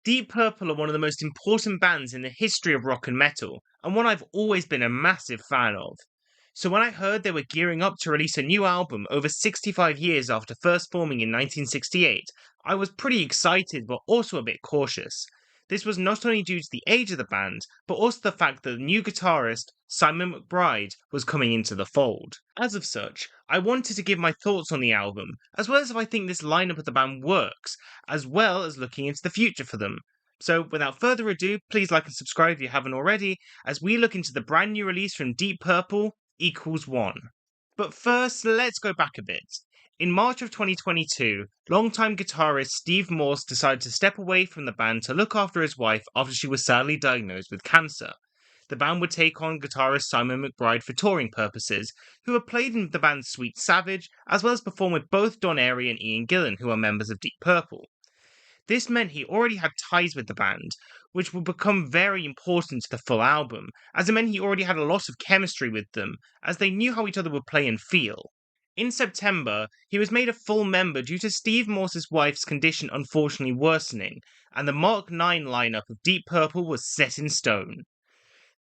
Deep Purple are one of the most important bands in the history of rock and metal, and one I've always been a massive fan of. So when I heard they were gearing up to release a new album over 65 years after first forming in 1968, I was pretty excited but also a bit cautious. This was not only due to the age of the band, but also the fact that the new guitarist, Simon Mcbride, was coming into the fold. As of such, I wanted to give my thoughts on the album, as well as if I think this lineup of the band works, as well as looking into the future for them. So, without further ado, please like and subscribe if you haven't already, as we look into the brand new release from Deep Purple, Equals One. But first, let's go back a bit. In March of 2022, longtime guitarist Steve Morse decided to step away from the band to look after his wife after she was sadly diagnosed with cancer. The band would take on guitarist Simon Mcbride for touring purposes, who had played in the band Sweet Savage, as well as performed with both Don Airey and Ian Gillan, who are members of Deep Purple. This meant he already had ties with the band, which would become very important to the full album, as it meant he already had a lot of chemistry with them, as they knew how each other would play and feel. In September, he was made a full member due to Steve Morse's wife's condition unfortunately worsening, and the Mark IX lineup of Deep Purple was set in stone.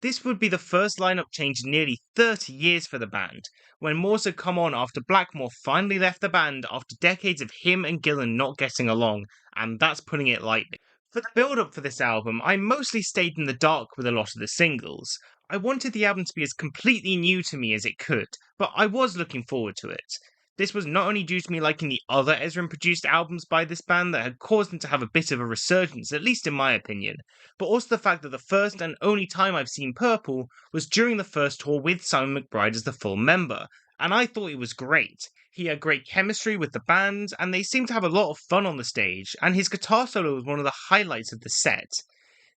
This would be the first lineup change in nearly 30 years for the band, when Morse had come on after Blackmore finally left the band after decades of him and Gillan not getting along, and that's putting it lightly. For the build-up for this album, I mostly stayed in the dark with a lot of the singles. I wanted the album to be as completely new to me as it could, but I was looking forward to it. This was not only due to me liking the other Ezrin-produced albums by this band that had caused them to have a bit of a resurgence, at least in my opinion, but also the fact that the first and only time I've seen Purple was during the first tour with Simon Mcbride as the full member, and I thought it was great. He had great chemistry with the band, and they seemed to have a lot of fun on the stage, and his guitar solo was one of the highlights of the set.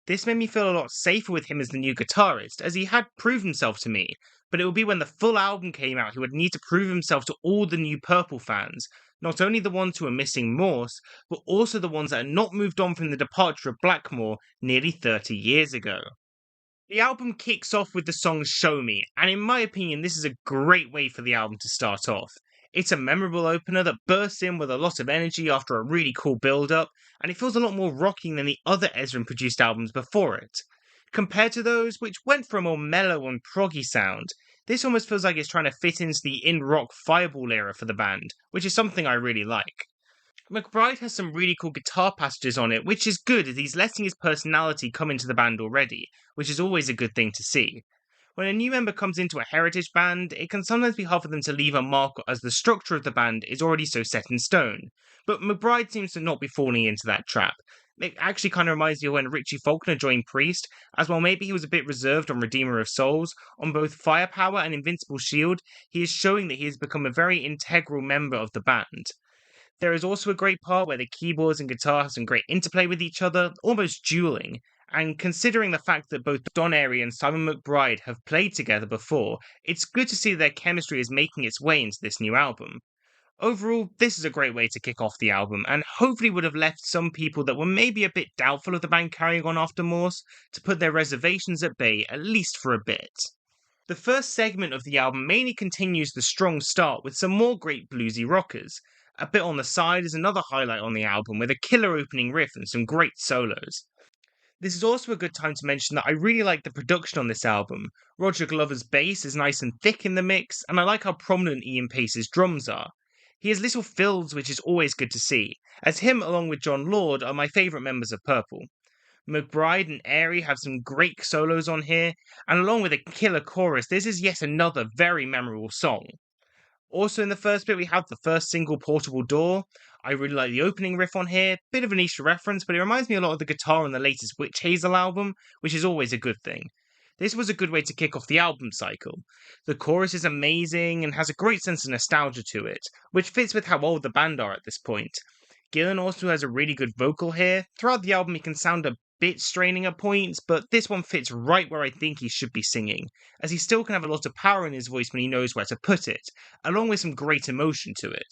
This made me feel a lot safer with him as the new guitarist, as he had proved himself to me, but it would be when the full album came out he would need to prove himself to all the new Purple fans, not only the ones who are missing Morse, but also the ones that had not moved on from the departure of Blackmore nearly 30 years ago. The album kicks off with the song Show Me, and in my opinion this is a great way for the album to start off. It's a memorable opener that bursts in with a lot of energy after a really cool build-up, and it feels a lot more rocking than the other Ezrin-produced albums before it. Compared to those, which went for a more mellow and proggy sound, this almost feels like it's trying to fit into the in-rock Fireball era for the band, which is something I really like. Mcbride has some really cool guitar passages on it, which is good as he's letting his personality come into the band already, which is always a good thing to see. When a new member comes into a heritage band, it can sometimes be hard for them to leave a mark as the structure of the band is already so set in stone, but Mcbride seems to not be falling into that trap. It actually kind of reminds me of when Richie Faulkner joined Priest, as while maybe he was a bit reserved on Redeemer of Souls, on both Firepower and Invincible Shield, he is showing that he has become a very integral member of the band. There is also a great part where the keyboards and guitar have some great interplay with each other, almost dueling, and considering the fact that both Don Airey and Simon Mcbride have played together before, it's good to see their chemistry is making its way into this new album. Overall, this is a great way to kick off the album, and hopefully would have left some people that were maybe a bit doubtful of the band carrying on after Morse to put their reservations at bay, at least for a bit. The first segment of the album mainly continues the strong start with some more great bluesy rockers. A bit on the side is another highlight on the album with a killer opening riff and some great solos. This is also a good time to mention that I really like the production on this album. Roger Glover's bass is nice and thick in the mix, and I like how prominent Ian Pace's drums are. He has little fills, which is always good to see, as him along with John Lord are my favourite members of Purple. Mcbride and Airey have some great solos on here, and along with a killer chorus, this is yet another very memorable song. Also in the first bit we have the first single, Portable Door. I really like the opening riff on here, bit of an Easter reference, but it reminds me a lot of the guitar on the latest Witch Hazel album, which is always a good thing. This was a good way to kick off the album cycle. The chorus is amazing and has a great sense of nostalgia to it, which fits with how old the band are at this point. Gillan also has a really good vocal here. Throughout the album he can sound a bit straining at points, but this one fits right where I think he should be singing, as he still can have a lot of power in his voice when he knows where to put it, along with some great emotion to it.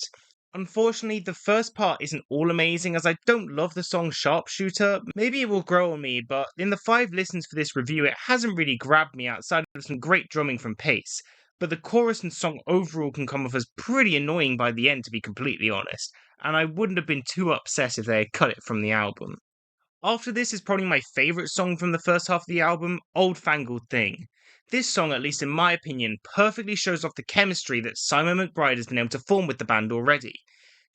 Unfortunately, the first part isn't all amazing as I don't love the song Sharpshooter. Maybe it will grow on me, but in the 5 listens for this review it hasn't really grabbed me outside of some great drumming from Pace, but the chorus and song overall can come off as pretty annoying by the end to be completely honest, and I wouldn't have been too upset if they had cut it from the album. After this is probably my favourite song from the first half of the album, Old Fangled Thing. This song, at least in my opinion, perfectly shows off the chemistry that Simon Mcbride has been able to form with the band already.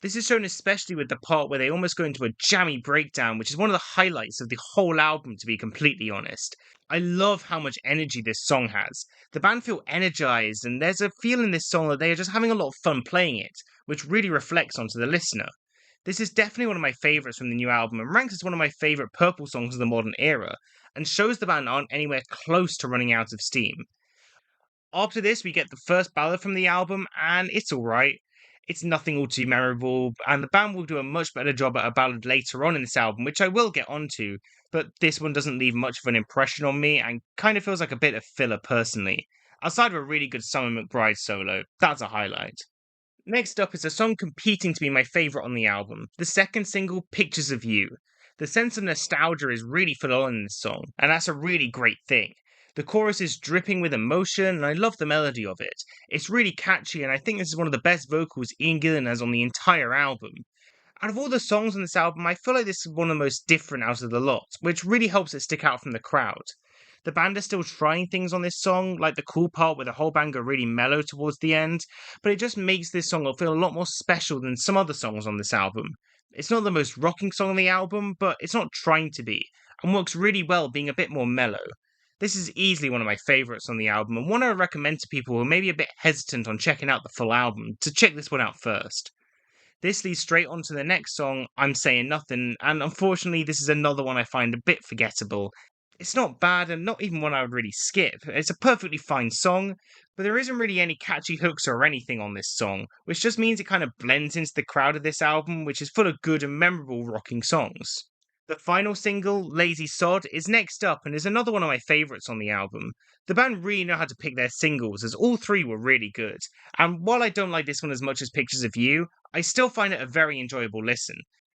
This is shown especially with the part where they almost go into a jammy breakdown, which is one of the highlights of the whole album, to be completely honest. I love how much energy this song has. The band feel energized, and there's a feel in this song that they are just having a lot of fun playing it, which really reflects onto the listener. This is definitely one of my favourites from the new album and ranks as one of my favourite Purple songs of the modern era, and shows the band aren't anywhere close to running out of steam. After this, we get the first ballad from the album, and it's alright. It's nothing all too memorable, and the band will do a much better job at a ballad later on in this album, which I will get onto, but this one doesn't leave much of an impression on me and kind of feels like a bit of filler personally. Outside of a really good Simon McBride solo, that's a highlight. Next up is a song competing to be my favourite on the album, the second single, Pictures of You. The sense of nostalgia is really full on in this song, and that's a really great thing. The chorus is dripping with emotion, and I love the melody of it. It's really catchy, and I think this is one of the best vocals Ian Gillan has on the entire album. Out of all the songs on this album, I feel like this is one of the most different out of the lot, which really helps it stick out from the crowd. The band are still trying things on this song, like the cool part where the whole band go really mellow towards the end, but it just makes this song feel a lot more special than some other songs on this album. It's not the most rocking song on the album, but it's not trying to be, and works really well being a bit more mellow. This is easily one of my favourites on the album, and one I would recommend to people who are maybe a bit hesitant on checking out the full album to check this one out first. This leads straight on to the next song, I'm Saying Nothing, and unfortunately, this is another one I find a bit forgettable. It's not bad and not even one I would really skip. It's a perfectly fine song, but there isn't really any catchy hooks or anything on this song, which just means it kind of blends into the crowd of this album, which is full of good and memorable rocking songs. The final single, Lazy Sod, is next up and is another one of my favourites on the album. The band really know how to pick their singles, as all three were really good, and while I don't like this one as much as Pictures of You, I still find it a very enjoyable listen.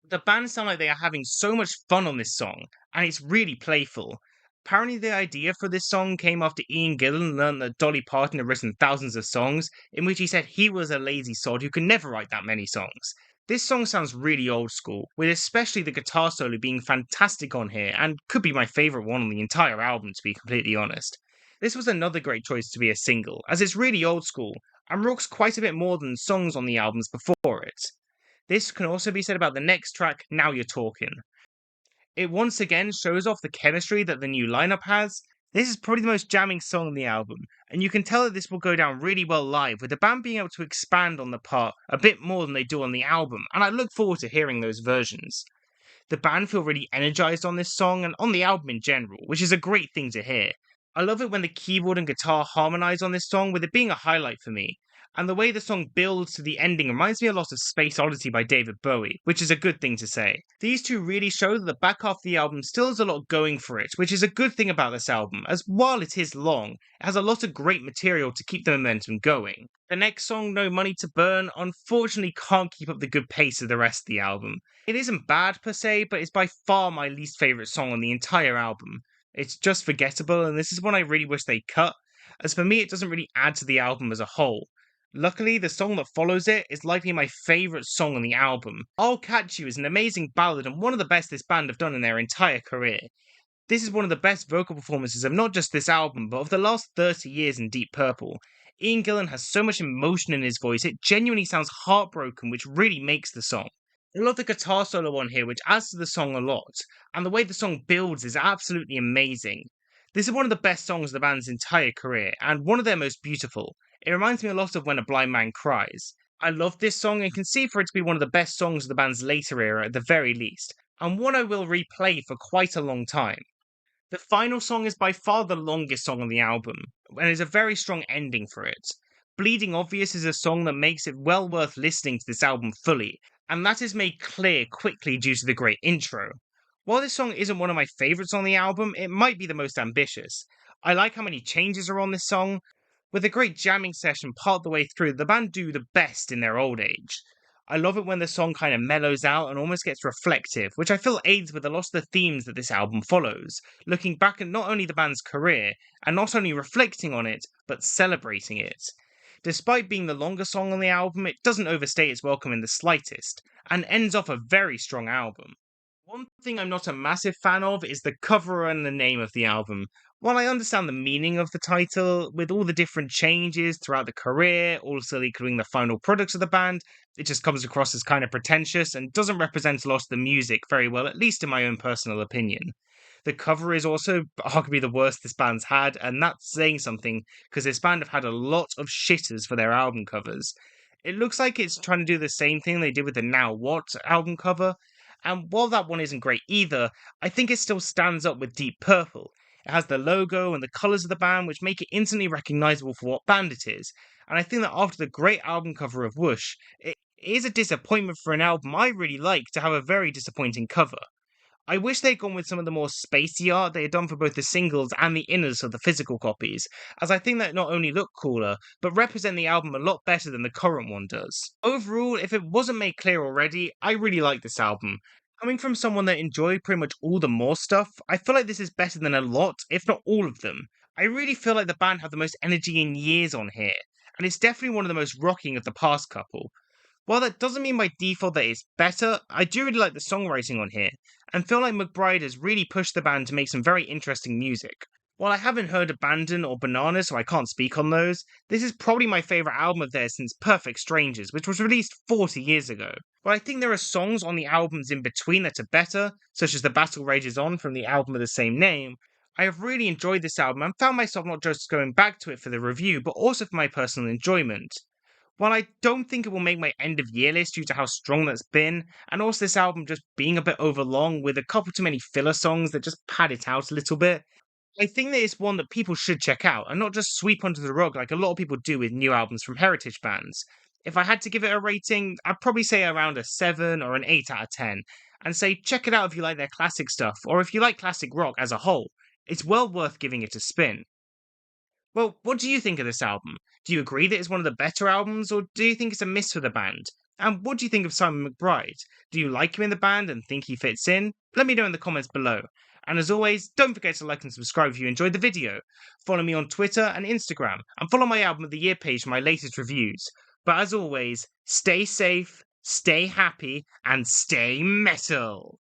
The band sound like they are having so much fun on this song, and it's really playful. Apparently, the idea for this song came after Ian Gillan learned that Dolly Parton had written thousands of songs, in which he said he was a lazy sod who could never write that many songs. This song sounds really old school, with especially the guitar solo being fantastic on here, and could be my favourite one on the entire album, to be completely honest. This was another great choice to be a single, as it's really old school, and rocks quite a bit more than songs on the albums before it. This can also be said about the next track, Now You're Talking. It once again shows off the chemistry that the new lineup has. This is probably the most jamming song on the album, and you can tell that this will go down really well live, with the band being able to expand on the part a bit more than they do on the album, and I look forward to hearing those versions. The band feel really energized on this song and on the album in general, which is a great thing to hear. I love it when the keyboard and guitar harmonize on this song, with it being a highlight for me. And the way the song builds to the ending reminds me a lot of Space Oddity by David Bowie, which is a good thing to say. These two really show that the back half of the album still has a lot going for it, which is a good thing about this album, as while it is long, it has a lot of great material to keep the momentum going. The next song, No Money to Burn, unfortunately can't keep up the good pace of the rest of the album. It isn't bad per se, but it's by far my least favourite song on the entire album. It's just forgettable, and this is one I really wish they cut, as for me it doesn't really add to the album as a whole. Luckily, the song that follows it is likely my favourite song on the album. I'll Catch You is an amazing ballad and one of the best this band have done in their entire career. This is one of the best vocal performances of not just this album, but of the last 30 years in Deep Purple. Ian Gillan has so much emotion in his voice, it genuinely sounds heartbroken, which really makes the song. I love the guitar solo on here, which adds to the song a lot, and the way the song builds is absolutely amazing. This is one of the best songs of the band's entire career, and one of their most beautiful. It reminds me a lot of When a Blind Man Cries. I love this song and can see for it to be one of the best songs of the band's later era at the very least, and one I will replay for quite a long time. The final song is by far the longest song on the album, and is a very strong ending for it. Bleeding Obvious is a song that makes it well worth listening to this album fully, and that is made clear quickly due to the great intro. While this song isn't one of my favourites on the album, it might be the most ambitious. I like how many changes are on this song. With a great jamming session part the way through, the band do the best in their old age. I love it when the song kind of mellows out and almost gets reflective, which I feel aids with a lot of the themes that this album follows, looking back at not only the band's career, and not only reflecting on it, but celebrating it. Despite being the longer song on the album, it doesn't overstay its welcome in the slightest, and ends off a very strong album. One thing I'm not a massive fan of is the cover and the name of the album. While I understand the meaning of the title, with all the different changes throughout the career, also including the final products of the band, it just comes across as kind of pretentious and doesn't represent a lot of the music very well, at least in my own personal opinion. The cover is also arguably the worst this band's had, and that's saying something because this band have had a lot of shitters for their album covers. It looks like it's trying to do the same thing they did with the Now What album cover, and while that one isn't great either, I think it still stands up with Deep Purple. It has the logo and the colours of the band, which make it instantly recognisable for what band it is. And I think that after the great album cover of Whoosh, it is a disappointment for an album I really like to have a very disappointing cover. I wish they'd gone with some of the more spacey art they had done for both the singles and the inners of the physical copies, as I think that not only look cooler, but represent the album a lot better than the current one does. Overall, if it wasn't made clear already, I really like this album. Coming from someone that enjoyed pretty much all the more stuff, I feel like this is better than a lot, if not all of them. I really feel like the band have the most energy in years on here, and it's definitely one of the most rocking of the past couple. While that doesn't mean by default that it's better, I do really like the songwriting on here, and feel like McBride has really pushed the band to make some very interesting music. While I haven't heard Abandon or Banana, so I can't speak on those, this is probably my favourite album of theirs since Perfect Strangers, which was released 40 years ago. But I think there are songs on the albums in between that are better, such as The Battle Rages On from the album of the same name. I have really enjoyed this album and found myself not just going back to it for the review, but also for my personal enjoyment. While I don't think it will make my end of year list due to how strong that's been, and also this album just being a bit overlong with a couple too many filler songs that just pad it out a little bit, I think that it's one that people should check out and not just sweep under the rug like a lot of people do with new albums from heritage bands. If I had to give it a rating, I'd probably say around a 7 or an 8 out of 10, and say check it out if you like their classic stuff or if you like classic rock as a whole. It's well worth giving it a spin. Well, what do you think of this album? Do you agree that it's one of the better albums, or do you think it's a miss for the band? And what do you think of Simon McBride? Do you like him in the band and think he fits in? Let me know in the comments below. And as always, don't forget to like and subscribe if you enjoyed the video. Follow me on Twitter and Instagram, and follow my Album of the Year page for my latest reviews. But as always, stay safe, stay happy, and stay metal!